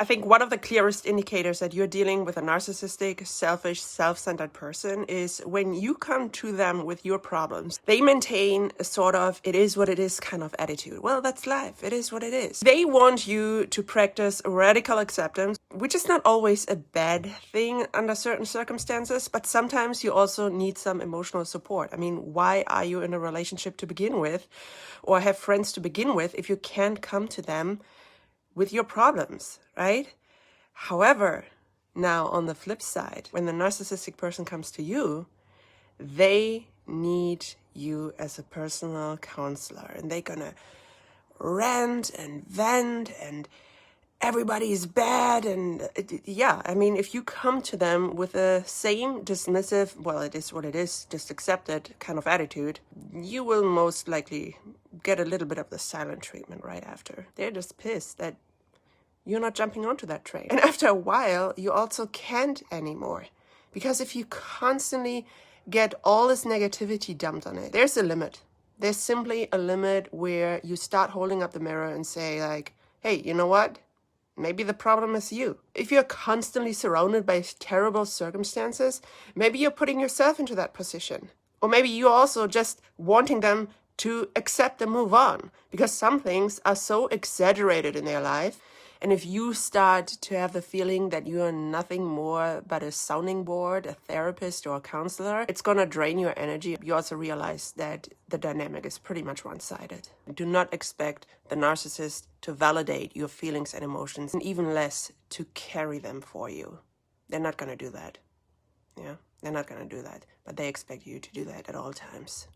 I think one of the clearest indicators that you're dealing with a narcissistic, selfish, self-centered person is when you come to them with your problems. They maintain a sort of it is what it is kind of attitude. Well, that's life. It is what it is. They want you to practice radical acceptance, which is not always a bad thing under certain circumstances, but sometimes you also need some emotional support. I mean, why are you in a relationship to begin with or have friends to begin with if you can't come to them with your problems, right? However, now on the flip side, when the narcissistic person comes to you, they need you as a personal counselor, and they're gonna rant and vent and everybody's bad. And yeah, I mean, if you come to them with the same dismissive, well, it is what it is, just accept it kind of attitude, you will most likely get a little bit of the silent treatment right after. They're just pissed that you're not jumping onto that train. And after a while, you also can't anymore. Because if you constantly get all this negativity dumped on it, there's a limit. There's simply a limit where you start holding up the mirror and say like, hey, you know what? Maybe the problem is you. If you're constantly surrounded by terrible circumstances, maybe you're putting yourself into that position. Or maybe you're also just wanting them to accept and move on, because some things are so exaggerated in their life. And if you start to have the feeling that you are nothing more but a sounding board, a therapist or a counselor, it's going to drain your energy. You also realize that the dynamic is pretty much one-sided. Do not expect the narcissist to validate your feelings and emotions, and even less to carry them for you. They're not going to do that. Yeah, they're not going to do that. But they expect you to do that at all times.